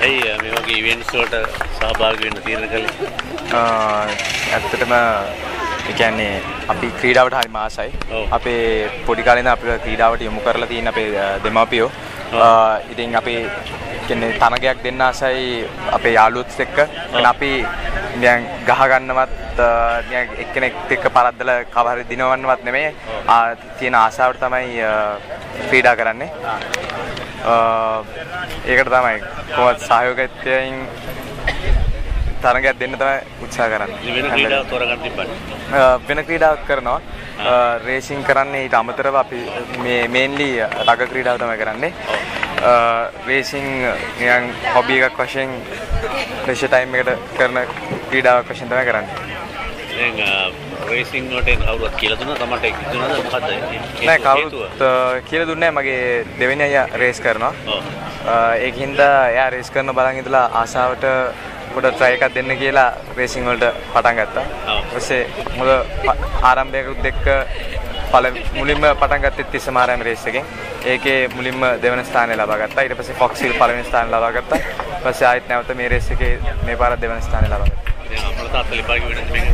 ඇයි මේ වගේ ඉවෙන්ට්ස් වලට සහභාගී වෙන්න තීරණය කළේ? ඇත්තටම ඒ කියන්නේ අපි ක්‍රීඩාවට හරිම ආසයි. අපේ පොඩි කාලේ ඉඳන් අපිව ක්‍රීඩාවට යොමු කරලා තියෙන අපේ දෙමාපියෝ. ඉතින් අපි කියන්නේ තරගයක් දෙන්න ආසයි අපේ යාළුවොත් එක්ක. අපි නිකන් ගහ ගන්නවත් නිකන් එක්කෙනෙක් එක්ක පරද්දලා කව හරි දිනවන්නවත් නෙමෙයි. තියෙන ආසාවට තමයි ක්‍රීඩා කරන්නේ. ඒකට තමයි කොහොමද සහයෝගයෙන් තරගයක් දෙන්න තමයි උත්සාහ කරන්නේ. වෙන ක්‍රීඩාවක් තෝරගන්න තිබ්බනේ. වෙන ක්‍රීඩාවක් කරනවා. රේසින් කරන්නේ ඊට අමතරව අපි මේ මේන්ලි රග ක්‍රීඩාව තමයි කරන්නේ. රේසින් නිකන් හොබි එකක් වශයෙන් ලෙෂර් ටයිම් එකට කරන ක්‍රීඩාවක් වශයෙන් තමයි කරන්නේ. දැන් රේසින් වලට කවුරුත් කියලා දුන්නා තමයි දුන්නාද මොකද්ද? නෑ කවුරුත් කියලා දුන්නේ නැහැ. මගේ දෙවෙනි අයියා රේස් කරනවා. ඒකින්ද එයා රේස් කරන බලන් ඉඳලා ආසාවට පොඩ try එකක් දෙන්න කියලා රේසින් වලට පටන් ගත්තා. ඊපස්සේ මුල ආරම්භයකත් එක්ක මුලින්ම පටන් ගත්තේ තිස්සමාරාම රේස් එකෙන්. ඒකේ මුලින්ම දෙවන ස්ථානය ලබා ගත්තා. ඊට පස්සේ ෆොක්සිල් පළවෙනි ස්ථානය ලබා ගත්තා. ඊට පස්සේ ආයෙත් නැවත මේ රේස් එකේ මේ පාර දෙවන ස්ථානය ලබා ගත්තා. දැන් අම්මලා තාත්තලා ඉපාරි වෙනද මේක?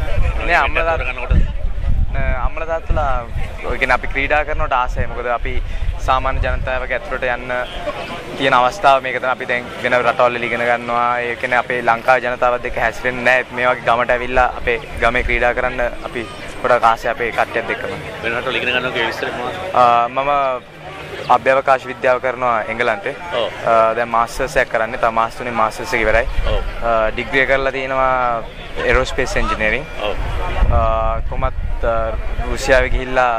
නෑ අම්මලා තාත්තලා ඔය කියන්නේ අපි ක්‍රීඩා කරනකොට ආසයි. මොකද අපි සාමාන්‍ය ජනතාවගේ ඇතුළට යන්න තියෙන අවස්ථාව මේක තමයි. අපි දැන් වෙන රටවල් වල ඉගෙන ගන්නවා. ඒ කියන්නේ අපේ ලංකාවේ ජනතාවත් එක්ක හැසිරෙන්නේ නැහැ. මේ වගේ ගමට ඇවිල්ලා අපේ ගමේ ක්‍රීඩා කරන්න අපි ගොඩක් ආසයි අපේ කට්ටියත් එක්කම. වෙන රටවල ඉගෙන ගන්නවා කියලා විස්තර මොනවද? මම අභ්‍යවකාශ විද්‍යාව කරනවා එංගලන්තේ. දැන් මාස්ටර්ස් එකක් කරන්නේ. තව මාස 3 මාස්ටර්ස් එක ඉවරයි. ඩිග්‍රී කරලා තියෙනවා ඒරෝස්පේස් එන්ජිනියරින්. කොහොමත් රුසියාවේ ගිහිල්ලා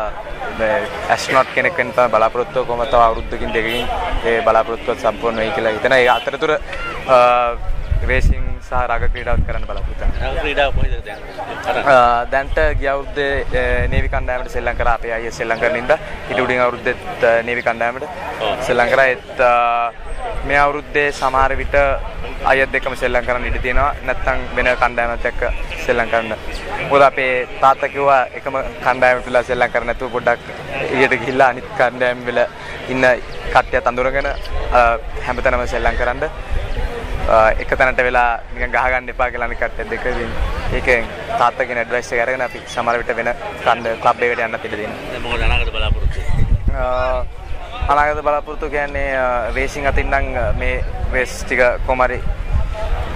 ඇස්ට්‍රොනොට් කෙනෙක් වෙන්න තමයි බලාපොරොත්තු වෙන්නේ. කොහොමද තව අවුරුද්දකින් දෙකකින් ඒ බලාපොරොත්තුවත් සම්පූර්ණ වෙයි කියලා හිතන. ඒ අතරතුර රේසින් සහ රග ක්‍රීඩාවක් කරන්න බලාපොරොත්තු වෙනවා. රග ක්‍රීඩාව කොහෙද දැන්? දැන්ට ගිය අවුරුද්දේ නේවි කණ්ඩායමට සෙල්ලම් කරා. අපේ අයියා සෙල්ලම් කරන ඉඳලා ඊට උඩින් අවුරුද්දෙත් නේවි කණ්ඩායමට සෙල්ලම් කරා. ඒත් මේ අවුරුද්දේ සමහර විට අයියත් එක්කම සෙල්ලම් කරන්න ඉඩ තියෙනවා. නැත්නම් වෙන කණ්ඩායමක් එක්ක සෙල්ලම් කරන්න. මොකද අපේ තාත්තා කිව්වා එකම කණ්ඩායමට විලා සෙල්ලම් කරන්න නැතුව පොඩ්ඩක් එළියට ගිහිල්ලා අනිත් කණ්ඩායම් වල ඉන්න කට්ටියත් අඳුරගෙන හැමතැනම සෙල්ලම් කරන්න. එක තැනට වෙලා නිකන් ගහ ගන්න එපා කියලා අනිත් කට්ටියත් දෙක ඉතින් ඒකෙන් තාත්තගෙන් ඇඩ්වයිස් එක අරගෙන අපි සමහර විට වෙන ක්ලබ් එකකට යන්නත් ඉඩ දෙනවා. දැන් මොකද අනාගත බලාපොරොත්තු? අනාගත බලාපොරොත්තු කියන්නේ රේසින් අතින් නම් මේ රේස් ටික කොහමරි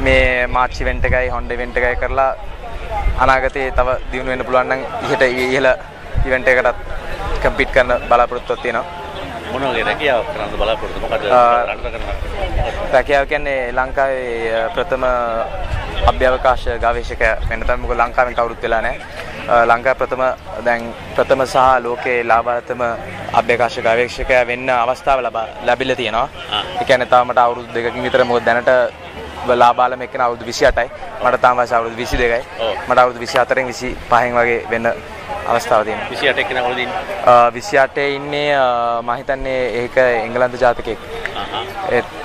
මේ මාර්ච් ඉවෙන්ට් එකයි හොන්ඩා ඉවෙන්ට් එකයි කරලා අනාගතේ තව දියුණු වෙන්න පුළුවන් නම් ඉහළ ඉවෙන්ට් එකකටත් කම්පීට් කරන්න බලාපොරොත්තුවක් තියෙනවා. මොන වගේ රැකියාවක් කරන්න බලාපොරොත්තු මොකද රට කරනවා? රැකියාව කියන්නේ ලංකාවේ ප්‍රථම අභ්‍යවකාශ ගවේෂකයා වෙන්න තමයි. මොකද ලංකාවෙන් කවුරුත් වෙලා නැහැ. ලංකාවේ ප්‍රථම සහ ලෝකේ ලාභාන්විතම අභ්‍යවකාශ ගවේෂකයා වෙන්න අවස්ථාව ලැබිලා තියෙනවා. ඒ කියන්නේ තාම මට අවුරුදු 2කින් විතර මොකද දැනට ලාභාලම එක්කන අවුරුදු 28යි. මට තාම වයස අවුරුදු 22යි. මට අවුරුදු 24න් 25න් වගේ වෙන්න අවස්ථාව තියෙනවා. 28 එක්කන කොහෙද ඉන්නේ? 28 ඉන්නේ මම හිතන්නේ ඒක එංගලන්ත ජාතකයෙක්. ඒත්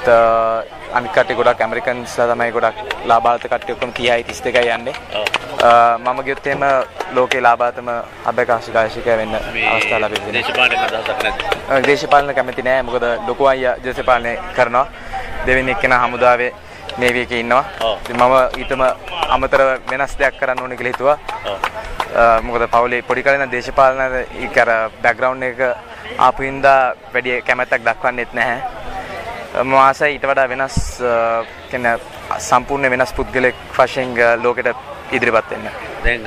අනිත් කට්ටිය ගොඩක් ඇමරිකන්ස්ලා තමයි ගොඩක් ලාභාන්විත කට්ටිය ඔක්කොම 30යි 32යි යන්නේ. මම ගියොත් එහෙම ලෝකේ ලාභාන්විතම අභ්‍යවකාශ ගවේෂකයා වෙන්න අවස්ථාව ලැබෙන්නේ. දේශපාලන අදහසක් නැද්ද? දේශපාලන කැමති නෑ. මොකද ලොකු අයියා දේශපාලනය කරනවා. දෙවෙනි එක්කෙනා හමුදාවේ නේවි එකේ ඉන්නවා. ඉතින් මම ඊටම අමතර වෙනස් දෙයක් කරන්න ඕනේ කියලා හිතුවා. මොකද පවුලේ පොඩි කාලේ නම් දේශපාලන ඒක අර බෑග්ග්‍රවුන්ඩ් එක ආපු හින්දා වැඩි කැමැත්තක් දක්වන්නෙත් නැහැ. මම ආසයි ඊට වඩා වෙනස් කියන්නේ සම්පූර්ණ වෙනස් පුද්ගලෙක් වශයෙන් ලෝකෙට ඉදිරිපත් වෙන්න. දැන්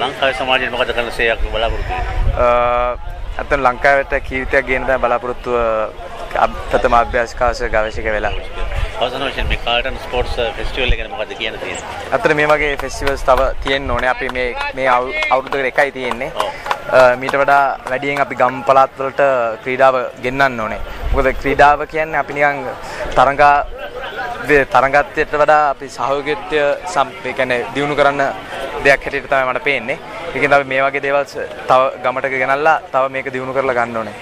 ලංකාවේ සමාජයේ මොකද කරන්න සේයක් බලාපොරොත්තු වෙන්නේ? අතන ලංකාවට කීර්තියක් ගේන්න තමයි බලාපොරොත්තු ප්‍රථම අභ්‍යාසකාශ ගවේෂක වෙලා. අවසන් වශයෙන් මේ කාල්ටන් ස්පෝර්ට්ස් ෆෙස්ටිවල් එක ගැන මොකද කියන්න තියෙන්නේ? අතන මේ වගේ ෆෙස්ටිවල්ස් තව තියෙන්න ඕනේ. අපි මේ අවුරුද්දකට එකයි තියෙන්නේ. මීට වඩා වැඩියෙන් අපි ගම් පළාත් වලට ක්‍රීඩාව ගෙන්නන්න ඕනේ. මොකද ක්‍රීඩාව කියන්නේ අපි නිකන් තරඟත්වයට වඩා අපි සහයෝගීත්වය ඒ කියන්නේ දියුණු කරන්න දෙයක් හැටියට තමයි මට පේන්නේ. ඒකෙන් අපි මේ වගේ දේවල් තව ගමට ගෙනල්ලා තව මේක දියුණු කරලා ගන්න ඕනේ.